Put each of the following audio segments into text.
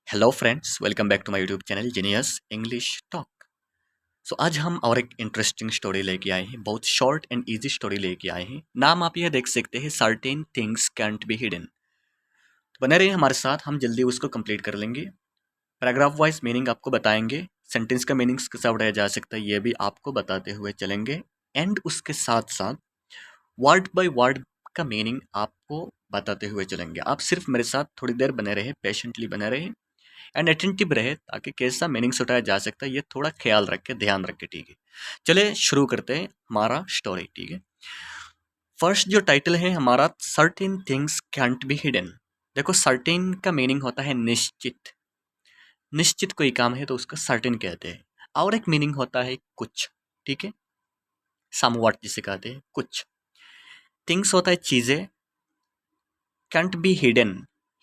Hello friends, welcome back to my YouTube channel genius English talk. So आज हम और एक इंटरेस्टिंग स्टोरी लेके आए हैं। बहुत शॉर्ट एंड इजी स्टोरी लेके आए हैं। नाम आप यह देख सकते हैं, certain things cantt be hidden. तो बने रहिए हमारे साथ, हम जल्दी उसको कंप्लीट कर लेंगे। पैराग्राफ वाइज मीनिंग आपको बताएंगे, सेंटेंस का मीनिंग्स कैसा उठाया जा सकता है ये भी आपको बताते हुए चलेंगे। एंड उसके साथ साथ वर्ड बाय वर्ड का मीनिंग आपको बताते हुए चलेंगे। आप सिर्फ मेरे साथ थोड़ी देर बने रहे, पेशेंटली बने रहे एंड अटेंटिव रहे, ताकि कैसा मीनिंग्स उठाया जा सकता है ये थोड़ा ख्याल रख के, ध्यान रख के। ठीक है, चले शुरू करते हैं हमारा स्टोरी। ठीक है, फर्स्ट जो टाइटल है हमारा, certain things cantt be hidden. देखो, सर्टेन का मीनिंग होता है निश्चित। निश्चित कोई काम है तो उसको सर्टेन कहते हैं। और एक मीनिंग होता है कुछ। ठीक है, समवॉट जिसे कहते हैं कुछ। थिंग्स होता है चीजें, कैंट बी हिडन।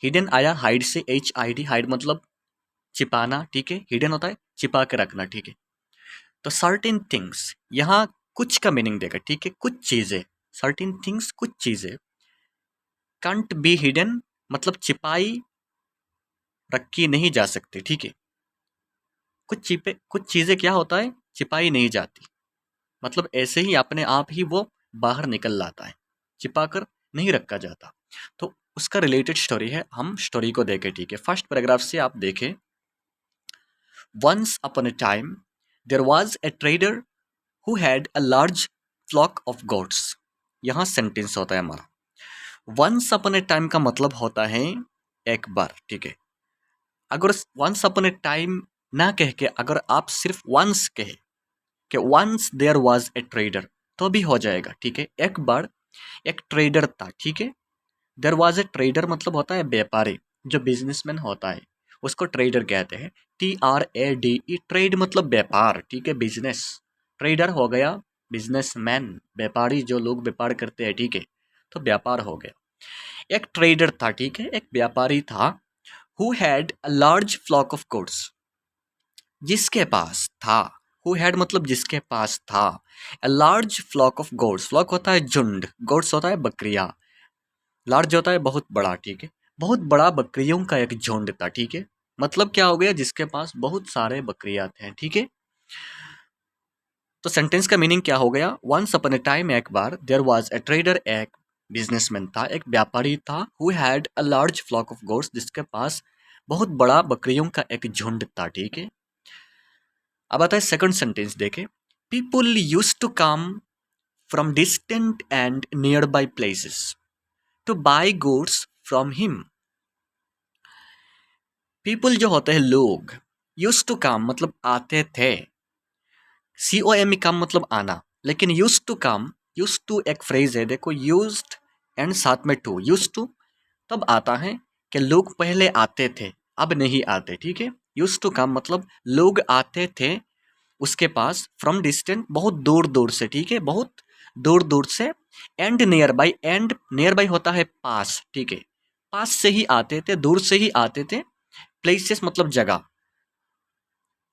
हिडन आया हाइड से, HID, हाइड मतलब छिपाना। ठीक है, हिडन होता है छिपा के रखना। ठीक है, तो सर्टेन थिंग्स यहाँ कुछ का मीनिंग देगा। ठीक है, कुछ चीजें, सर्टेन थिंग्स कुछ चीजें, कांट बी हिडन मतलब छिपाई रखी नहीं जा सकती। ठीक है, कुछ चीजें क्या होता है, छिपाई नहीं जाती, मतलब ऐसे ही अपने आप ही वो बाहर निकल लाता है, छिपा कर नहीं रखा जाता। तो उसका रिलेटेड स्टोरी है, हम स्टोरी को देखें। ठीक है, फर्स्ट पैराग्राफ से आप देखें। Once upon a time there was a trader who had a large flock of goats। यहाँ सेंटेंस होता है हमारा। वंस अपॉन ए टाइम का मतलब होता है एक बार। ठीक है, अगर वंस अपॉन ए टाइम ना कह के अगर आप सिर्फ वंस कहे कि once there was a trader तो भी हो जाएगा। ठीक है, एक बार एक ट्रेडर था। ठीक है, देयर वाज ए ट्रेडर मतलब होता है व्यापारी, जो बिजनेसमैन होता है उसको ट्रेडर कहते हैं। TRADE, ट्रेड मतलब व्यापार। ठीक है, बिजनेस, ट्रेडर हो गया बिजनेसमैन, व्यापारी, जो लोग व्यापार करते हैं। ठीक है, तो व्यापार हो गया। एक ट्रेडर था। ठीक है, एक व्यापारी था। Who had a large flock of goats, जिसके पास था। हु हैड मतलब जिसके पास था। A large flock of goats, flock होता है झुंड, गोट्स होता है बकरियां, लार्ज होता है बहुत बड़ा। ठीक है, बहुत बड़ा बकरियों का एक झुंड था। ठीक है, मतलब क्या हो गया, जिसके पास बहुत सारे बकरियां थे। ठीक है, तो सेंटेंस का मीनिंग क्या हो गया, वंस अपॉन ए टाइम, एक बार, देयर वाज ए ट्रेडर, एक बिजनेसमैन था, एक व्यापारी था। Who had a large flock of goats, जिसके पास बहुत बड़ा बकरियों का एक झुंड था। ठीक है, अब आता है सेकंड सेंटेंस देखे। People used to come from distant and near by places to buy goods from him. People जो होते हैं लोग, यूज्ड टू कम मतलब आते थे, COME कम मतलब आना, लेकिन use to come, use to एक फ्रेज है, देखो, यूज्ड एंड साथ में टू, यूज टू तब आता है कि लोग पहले आते थे अब नहीं आते। ठीक है, यूज टू कम मतलब लोग आते थे उसके पास, फ्रॉम डिस्टेंट बहुत दूर दूर से। ठीक है, बहुत दूर दूर से, and near by, and near by होता है पास। ठीक है, पास से ही आते थे, दूर से ही आते थे। प्लेसेस मतलब जगह।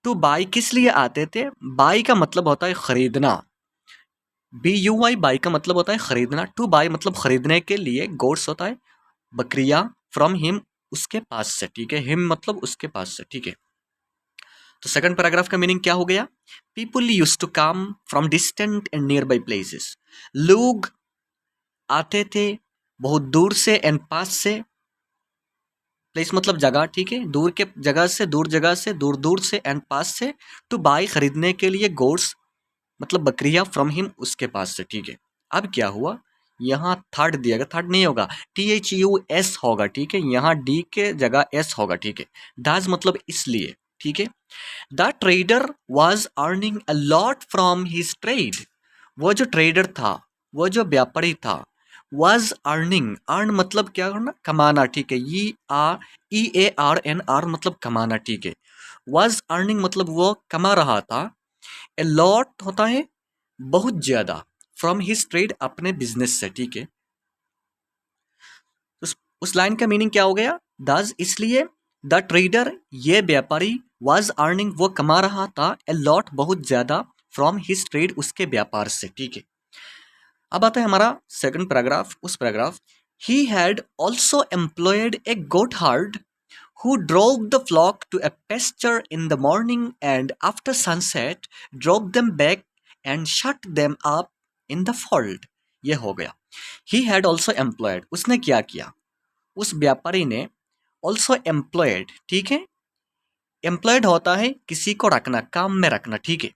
टू बाई किस लिए आते थे, बाई का मतलब होता है खरीदना, BUY, बाई का मतलब होता है खरीदना। टू बाई मतलब खरीदने के लिए, गोड्स होता है बकरिया, फ्रॉम हिम उसके पास से। ठीक है, हिम मतलब उसके पास से। ठीक है, तो सेकंड पैराग्राफ का मीनिंग क्या हो गया, people use to come from distant and near by places, लोग आते थे बहुत दूर से, एंड पास से, प्लेस मतलब जगह। ठीक है, दूर के जगह से, दूर जगह से, दूर दूर से, एंड पास से, टू बाई खरीदने के लिए, गोड्स मतलब बकरियां, फ्रॉम हिम उसके पास से। ठीक है, अब क्या हुआ, यहाँ थर्ड दिया गया, थर्ड नहीं होगा, THUS होगा। ठीक है, यहाँ D के जगह S होगा। ठीक है, डज मतलब इसलिए। ठीक है, the trader was earning a lot from his trade, वो जो ट्रेडर था, वो जो व्यापारी था, वॉज अर्निंग, अर्न मतलब क्या करना, कमाना। ठीक है, EARN मतलब कमाना। ठीक है, वॉज अर्निंग मतलब वो कमा रहा था, ए लॉट होता है बहुत ज्यादा, फ्रॉम हिज ट्रेड अपने बिजनेस से। ठीक है, उस लाइन का मीनिंग क्या हो गया, दस इसलिए, द ट्रेडर ये व्यापारी, वाज अर्निंग वो कमा रहा था, ए लॉट बहुत ज्यादा, फ्रॉम हिज ट्रेड उसके व्यापार से। ठीक है, अब आता है हमारा सेकंड पैराग्राफ, उस paragraph, he had also employed a goatherd who drove the flock to a pasture in the morning and after sunset drove them back and shut them up in the fold. ये हो गया. He had also employed. उसने क्या किया? उस व्यापारी ने also employed. ठीक है, एम्प्लॉयड होता है किसी को रखना, काम में रखना. ठीक है,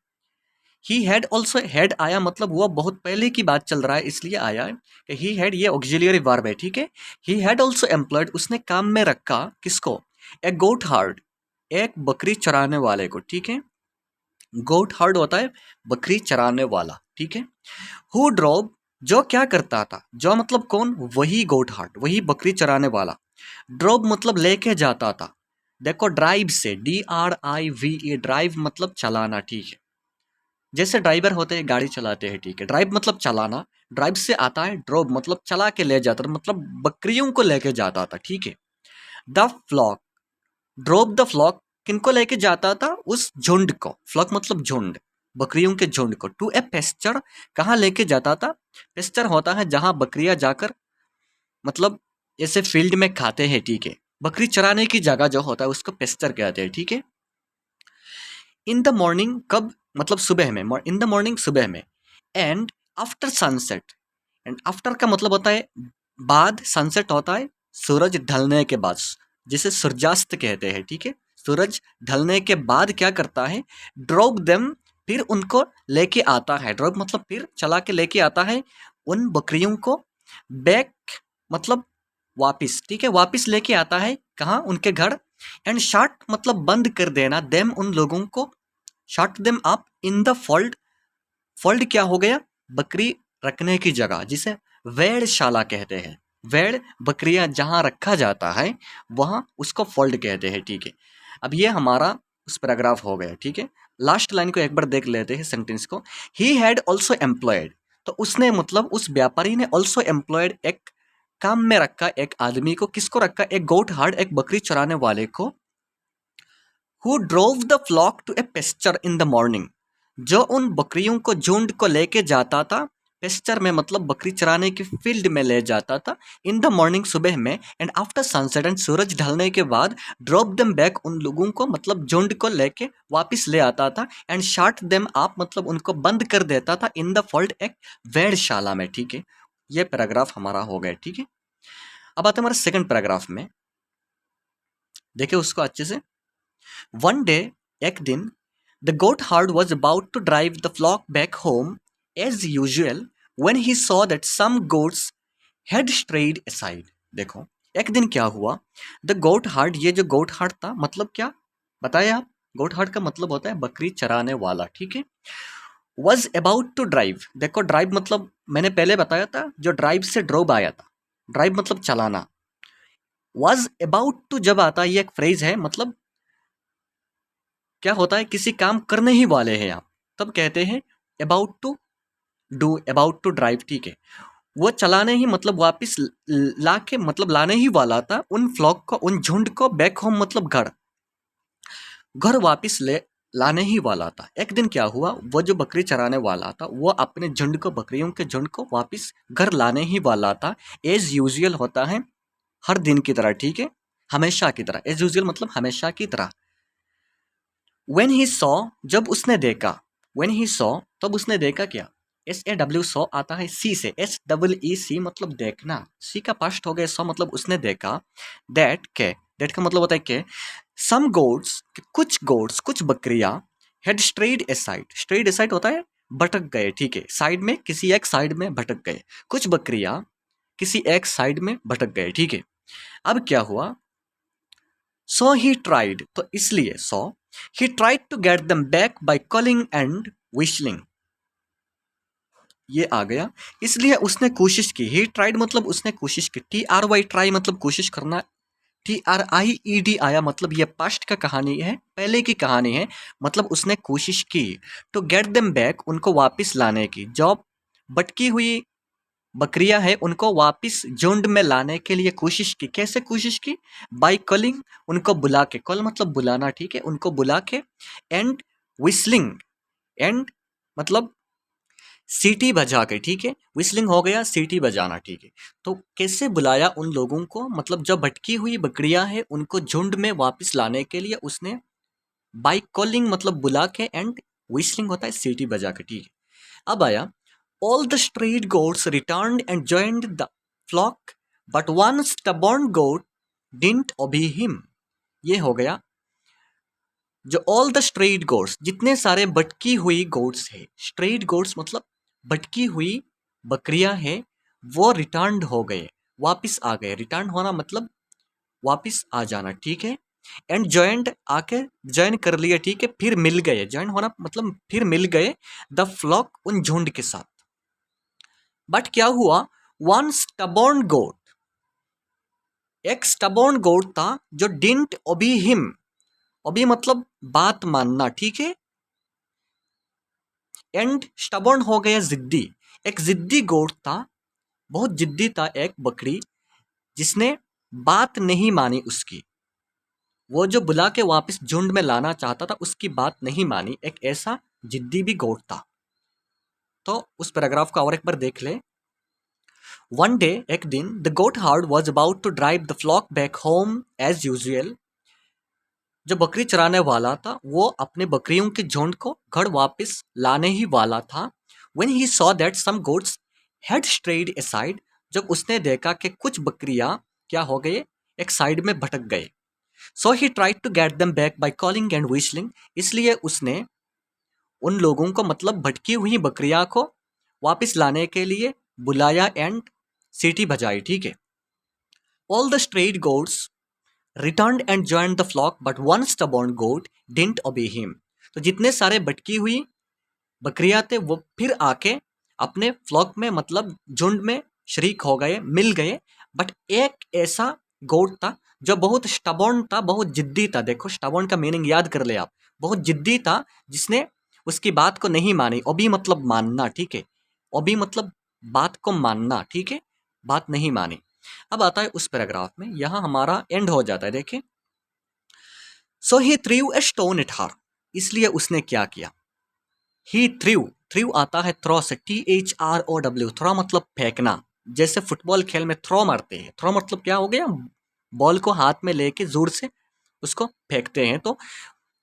ही हैड ऑल्सो, हैड आया मतलब वो बहुत पहले की बात चल रहा है इसलिए आया है कि ही हैड, ये ऑक्सिलियरी वर्ब है. ठीक है, ही हैड ऑल्सो एम्प्लॉयड, उसने काम में रखा किसको? ए गोट हार्ड, एक बकरी चराने वाले को. ठीक है, गोट हार्ड होता है बकरी चराने वाला. ठीक है, हु ड्रोव, जो क्या करता था, जो मतलब कौन? वही गोट हार्ड, वही बकरी चराने वाला. ड्रोव मतलब लेके जाता था. देखो ड्राइव से, DRIVE, ड्राइव मतलब चलाना. ठीक है, जैसे ड्राइवर होते हैं गाड़ी चलाते हैं. ठीक है, ड्राइव मतलब चलाना, ड्राइव से आता है ड्रोव मतलब चला के ले जाता था, मतलब बकरियों को लेके जाता था. ठीक है, the flock, drove the flock, किनको लेके जाता था? उस झुंड को. फ्लॉक मतलब झुंड, बकरियों के झुंड को. टू ए पेस्चर, कहाँ लेके जाता था? पेस्चर होता है जहां बकरियां जाकर मतलब ऐसे फील्ड में खाते हैं. ठीक है, बकरी चराने की जगह जो होता है उसको पेस्चर कहते हैं. ठीक है, इन द मॉर्निंग, कब मतलब सुबह में, इन द मॉर्निंग सुबह में. And after sunset, and after का मतलब होता है बाद, सनसेट होता है सूरज ढलने के बाद, जिसे सूर्यास्त कहते हैं. ठीक है, सूरज ढलने के बाद क्या करता है? ड्रॉप देम, फिर उनको लेके आता है. ड्रॉप मतलब फिर चला के लेके आता है उन बकरियों को. बैक मतलब वापिस. ठीक है, वापिस लेके आता है कहाँ? उनके घर. एंड शट मतलब बंद कर देना, देम उन लोगों को, shut them up in the fold. Fold क्या हो गया? बकरी रखने की जगह, जिसे वेड़शाला कहते हैं. वेड़ बकरियां जहां रखा जाता है वहां उसको फोल्ड कहते हैं. ठीक है, अब ये हमारा उस पैराग्राफ हो गया. ठीक है, लास्ट लाइन को एक बार देख लेते हैं सेंटेंस को. ही हैड ऑल्सो एम्प्लॉयड, तो उसने मतलब उस व्यापारी ने ऑल्सो एम्प्लॉयड, एक काम में रखा एक आदमी को. किसको रखा? एक गोट हार्ड, एक बकरी चराने वाले को. Who drove the flock to a pasture in the morning, जो उन बकरियों को, झुंड को लेके जाता था. पेस्चर में मतलब बकरी चराने की फील्ड में ले जाता था. इन द मॉर्निंग सुबह में. एंड आफ्टर सनसेट, एंड सूरज ढलने के बाद. ड्रॉप देम बैक, उन लोगों को मतलब झुंड को लेके वापस ले आता था. एंड शाट देम आप मतलब उनको बंद कर देता था. इन द फोल्ड, एक वेड़शाला में. ठीक है, ये पैराग्राफ हमारा हो गया. ठीक है, अब आते हैं हमारे सेकंड पैराग्राफ में. देखिए उसको अच्छे से. वन डे, एक दिन, the goatherd was about to drive the flock back home as usual when he saw that some goats had strayed aside. देखो एक दिन क्या हुआ? द गोट हार्ड, ये जो गोट हार्ड था मतलब क्या बताए आप? गोट हार्ड का मतलब होता है बकरी चराने वाला. ठीक है, वॉज अबाउट टू ड्राइव. देखो ड्राइव मतलब मैंने पहले बताया था, जो ड्राइव से ड्रोब आया था. ड्राइव मतलब चलाना. वॉज अबाउट टू जब आता है ये एक फ्रेज है, मतलब क्या होता है? किसी काम करने ही वाले हैं आप, तब कहते हैं about to do, about to drive. ठीक है, वो चलाने ही मतलब वापस ला के मतलब लाने ही वाला था उन फ्लॉक को, उन झुंड को. बैक होम मतलब घर, घर वापस ले लाने ही वाला था. एक दिन क्या हुआ? वो जो बकरी चराने वाला था वो अपने झुंड को, बकरियों के झुंड को वापस घर लाने ही वाला था. एज यूजुअल होता है हर दिन की तरह. ठीक है, हमेशा की तरह. एज यूजुअल मतलब हमेशा की तरह. When he saw, जब उसने देखा. When he saw, तब उसने देखा क्या? SAW सॉ आता है सी से. SEEC मतलब देखना. सी का पास्ट हो गया सॉ मतलब उसने देखा. दैट के, दैट का मतलब होता है कि सम गोट्स, कुछ गोट्स, कुछ बकरियां. Had strayed aside, strayed aside होता है भटक गए. ठीक है, साइड में, किसी एक साइड में भटक गए. कुछ बकरियां किसी एक साइड में भटक गए. ठीक है, अब क्या हुआ? सो ही ट्राइड, तो इसलिए so he tried to get them back by calling and whistling. ये आ गया, इसलिए उसने कोशिश की. ही ट्राइड मतलब उसने कोशिश की. TRY ट्राई मतलब कोशिश करना. TRIED आया मतलब ये पास्ट का कहानी है, पहले की कहानी है. मतलब उसने कोशिश की. टू गेट देम बैक, उनको वापस लाने की. जो भटकी हुई बकरियां हैं उनको वापस झुंड में लाने के लिए कोशिश की. कैसे कोशिश की? बाय कॉलिंग, उनको बुला के. कॉल मतलब बुलाना. ठीक है, उनको बुला के. एंड विस्लिंग, एंड मतलब सीटी बजा के, ठीक है, विस्लिंग हो गया सीटी बजाना, ठीक है। तो कैसे बुलाया उन लोगों को, मतलब जो भटकी हुई बकरियां हैं उनको झुंड में वापस लाने के लिए उसने बाय कॉलिंग मतलब बुला के, एंड विस्लिंग होता है सीटी बजा के, ठीक है। अब आया all the straight goats returned and joined the flock but one stubborn goat didn't obey him. ये हो गया जो ऑल द स्ट्रेट गोट्स, जितने सारे भटकी हुई गोट्स है, स्ट्रेट गोट्स मतलब भटकी हुई बकरियां हैं, वो रिटर्न्ड हो गए, वापस आ गए। रिटर्न होना मतलब वापस आ जाना, ठीक है। एंड जॉइंट आके ज्वाइन कर लिया, ठीक है, फिर मिल गए। ज्वाइन होना मतलब फिर मिल गए द फ्लॉक उन झुंड के साथ। बट क्या हुआ, वन स्टबॉर्न गोट, एक स्टबॉर्न गोट था जो डिडंट ओबे हिम। ओबे मतलब बात मानना, ठीक है। एंड स्टबॉर्न हो गया जिद्दी, एक जिद्दी गोट था, बहुत जिद्दी था एक बकरी, जिसने बात नहीं मानी उसकी। वो जो बुला के वापस झुंड में लाना चाहता था उसकी बात नहीं मानी, एक ऐसा जिद्दी भी गोट था। तो उस पैराग्राफ को और एक बार देख ले। वन डे, एक दिन, the goat hard was about to drive the flock back home as usual. जो बकरी चराने वाला था वो अपने बकरियों के झुंड को घर वापस लाने ही वाला था। When he saw that some goats had strayed aside, जब उसने देखा कि कुछ बकरियां क्या हो गए, एक साइड में भटक गए। So he tried to get them back by calling and whistling, इसलिए उसने उन लोगों को मतलब भटकी हुई बकरियां को वापस लाने के लिए बुलाया एंड सीटी बजाई, ठीक है। All the strayed goats returned and joined the flock, but one stubborn goat didn't obey him. तो जितने सारे भटकी हुई बकरियां थे वो फिर आके अपने फ्लॉक में मतलब झुंड में शरीक हो गए, मिल गए। बट एक ऐसा गोट था जो बहुत स्टबॉर्न था, बहुत जिद्दी था। देखो स्टबॉर्न का मीनिंग याद कर ले आप, बहुत जिद्दी था, जिसने उसकी बात को नहीं मानी। ओबी मतलब मानना, ठीक है। ओबी मतलब बात को मानना, ठीक है, बात नहीं मानी। अब आता है उस पैराग्राफ में, यहां हमारा एंड हो जाता है, देखिए। So he threw a stone at her, इसलिए उसने क्या किया, ही थ्रू, थ्रू आता है थ्रो से, THROW, थ्रो मतलब फेंकना। जैसे फुटबॉल खेल में थ्रो मारते हैं, थ्रो मतलब क्या हो गया, बॉल को हाथ में लेके जोर से उसको फेंकते हैं। तो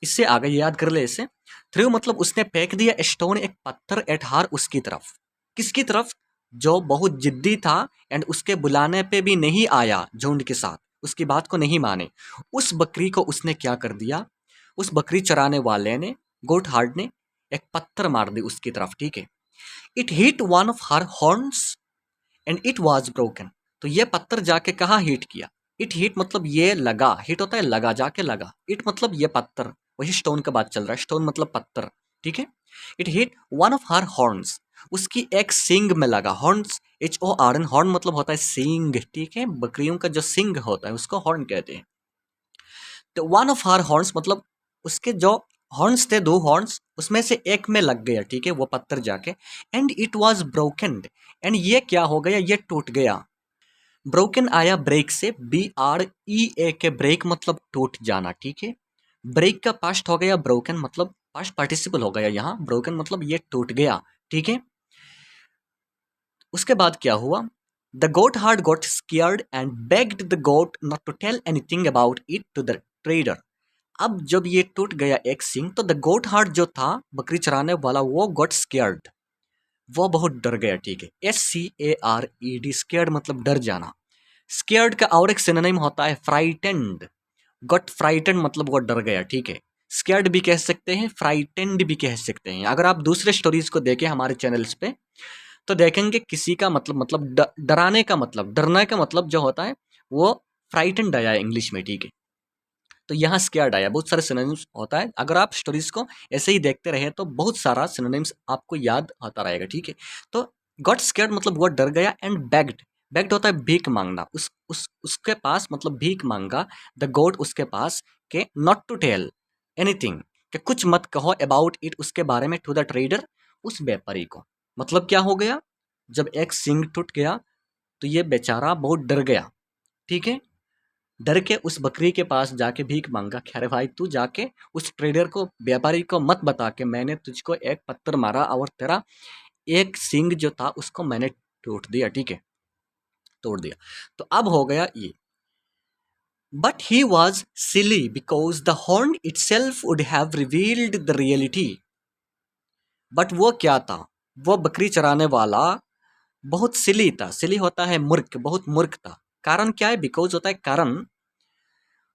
इससे आगे याद कर ले इसे। थ्रू मतलब उसने फेंक दिया स्टोन, एक पत्थर, एट हार, उसकी तरफ। किसकी तरफ, जो बहुत जिद्दी था एंड उसके बुलाने पे भी नहीं आया झुंड के साथ, उसकी बात को नहीं माने। उस बकरी को उसने क्या कर दिया, उस बकरी चराने वाले ने, गोट हार्ड ने, एक पत्थर मार दी उसकी तरफ, ठीक है। It hit one of her horns and it was broken. तो ये पत्थर जाके कहाँ हिट किया, इट हिट मतलब ये लगा, हिट होता है लगा, जाके लगा। इट मतलब ये पत्थर, वही स्टोन का बात चल रहा है, स्टोन मतलब पत्थर, ठीक है। It hit one of her horns, उसकी एक सींग में लगा। हॉर्न्स, HORN, हॉर्न मतलब होता है सींग, ठीक है। बकरियों का जो सींग होता है उसको हॉर्न कहते हैं। तो वन ऑफ हर हॉर्न्स मतलब उसके जो हॉर्न्स थे, दो हॉर्न्स, उसमें से एक में लग गया, ठीक है, वो पत्थर जाके। And it was broken, and ये क्या हो गया, ये टूट गया। ब्रोकन आया ब्रेक से, BREA के, ब्रेक मतलब टूट जाना, ठीक है। ब्रेक का पास्ट हो गया ब्रोकन, मतलब पास्ट पार्टिसिपल हो गया यहाँ, ब्रोकन मतलब ये टूट गया, ठीक है। उसके बाद क्या हुआ, the goat hard goat scared and begged the goat not to tell anything about it to the trader. अब जब ये टूट गया एक सिंग, तो द गोट हार्ट जो था बकरी चराने वाला, वो गोट स्केयर्ड, वो बहुत डर गया, ठीक है। SCARED, स्केयर्ड मतलब डर जाना। स्केयर्ड का और एक सिनोनिम होता है फ्राइटेंड। गॉट फ्राइटेंड मतलब वो डर गया, ठीक है। स्केयर्ड भी कह सकते हैं, फ्राइटेंड भी कह सकते हैं। अगर आप दूसरे स्टोरीज को देखें हमारे चैनल्स पे, तो देखेंगे किसी का मतलब डराने का मतलब, डरने का मतलब जो होता है वो फ्राइटेंड आया है इंग्लिश में, ठीक है। तो यहाँ स्केयर्ड आया, बहुत सारे सिनोनिम्स होता है। अगर आप स्टोरीज को ऐसे ही देखते रहे तो बहुत सारा सिनोनिम्स आपको याद आता रहेगा, ठीक है। तो गॉट स्केयर्ड मतलब वो डर गया। एंड बेग्ड, बेग्ड होता है भीख मांगना, उसके पास मतलब भीख मांगा, द गॉड उसके पास, के नॉट टू टेल एनीथिंग, कि कुछ मत कहो, अबाउट इट उसके बारे में, टू द ट्रेडर उस व्यापारी को। मतलब क्या हो गया, जब एक सिंग टूट गया तो ये बेचारा बहुत डर गया, ठीक है। डर के उस बकरी के पास जाके भीख मांगा, खैर भाई तू जाके उस ट्रेडर को, व्यापारी को मत बता के मैंने तुझको एक पत्थर मारा और तेरा एक सिंग जो था उसको मैंने तोड़ दिया, ठीक है, तोड़ दिया। तो अब हो गया ये, but he was silly because the horn it self would have revealed the reality. But वो क्या था, वो बकरी चराने वाला बहुत सिली था। सिली होता है मूर्ख, बहुत मूर्ख था। कारण क्या है, बिकॉज होता है कारण।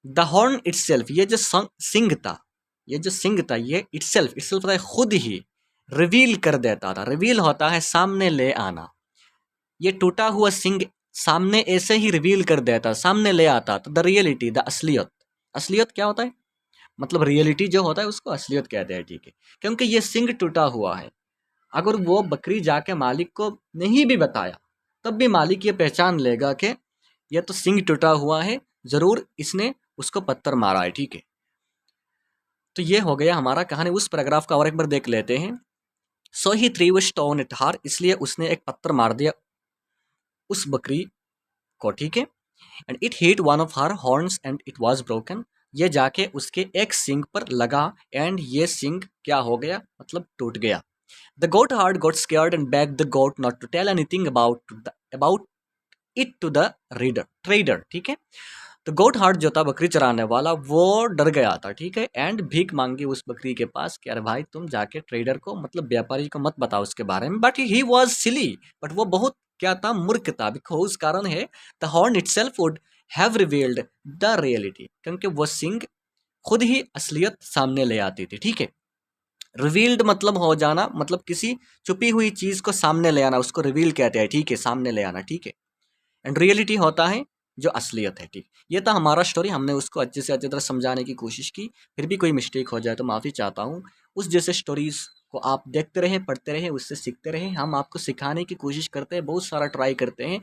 द हॉर्न इटसेल्फ, ये जो सिंग था, ये जो सिंग था, ये इटसेल्फ, इटसेल्फ होता है खुद ही, रिवील कर देता था। रिवील होता है सामने ले आना। ये टूटा हुआ सिंग सामने ऐसे ही रिवील कर देता, सामने ले आता। तो द रियलिटी, द असलियत। असलियत क्या होता है, मतलब रियलिटी जो होता है उसको असलियत कहते हैं, ठीक है। क्योंकि ये सिंग टूटा हुआ है, अगर वो बकरी जाके मालिक को नहीं भी बताया तब भी मालिक ये पहचान लेगा कि ये तो सिंग टूटा हुआ है, जरूर इसने उसको पत्थर मारा है, ठीक है। तो ये हो गया हमारा कहानी। उस पैराग्राफ का और एक बार देख लेते हैं। सो ही थ्रीव अ स्टोन एट हर, इसलिए उसने एक पत्थर मार दिया उस बकरी को, ठीक है। And it hit one of her horns and it was broken, ये जाके उसके एक सिंग पर लगा एंड ये सिंग क्या हो गया, मतलब टूट गया। The goat hard got scared and begged the goat not to tell anything about it to the trader, ठीक है। तो गोट हार्ट जो था बकरी चराने वाला, वो डर गया था, ठीक है। एंड भीख मांगी उस बकरी के पास कि अरे भाई तुम जाके ट्रेडर को, मतलब व्यापारी को मत बताओ उसके बारे में। But he was silly, but वो बहुत क्या था, मूर्ख था। बिकॉज कारण है, the horn itself would have revealed the reality, क्योंकि वो सिंग खुद ही असलियत सामने ले आती थी, ठीक है। रिवील्ड मतलब हो जाना, मतलब किसी छुपी हुई चीज को सामने ले आना, उसको रिवील कहते हैं, ठीक है, सामने ले आना, ठीक है। एंड रियलिटी होता है जो असलियत है, ठीक। ये था हमारा स्टोरी, हमने उसको अच्छे से अच्छी तरह समझाने की कोशिश की। फिर भी कोई मिस्टेक हो जाए तो माफ़ी चाहता हूँ। उस जैसे स्टोरीज को आप देखते रहें, पढ़ते रहें, उससे सीखते रहें। हम आपको सिखाने की कोशिश करते हैं, बहुत सारा ट्राई करते हैं।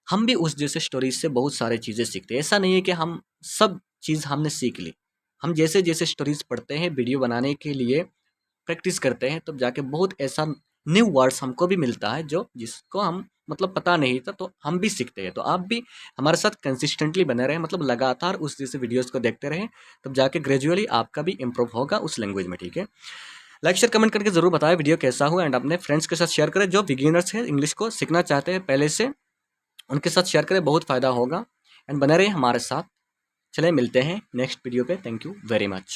हम भी उस जैसे स्टोरीज से बहुत सारी चीज़ें सीखते हैं। ऐसा नहीं है कि हम सब चीज़ हमने सीख ली। हम जैसे जैसे स्टोरीज पढ़ते हैं, वीडियो बनाने के लिए प्रैक्टिस करते हैं, तब जाके बहुत ऐसा न्यू वर्ड्स हमको भी मिलता है जो जिसको हम मतलब पता नहीं था, तो हम भी सीखते हैं। तो आप भी हमारे साथ कंसिस्टेंटली बने रहें, मतलब लगातार उस जैसे वीडियोस को देखते रहें, तब जाके ग्रेजुअली आपका भी इम्प्रूव होगा उस लैंग्वेज में, ठीक है। लाइक शेयर कमेंट करके जरूर बताएं वीडियो कैसा हुआ, एंड अपने फ्रेंड्स के साथ शेयर करें जो बिगिनर्स हैं, इंग्लिश को सीखना चाहते हैं पहले से, उनके साथ शेयर करें, बहुत फ़ायदा होगा। एंड बने रहें हमारे साथ। चले मिलते हैं नेक्स्ट वीडियो पे। Thank you very much.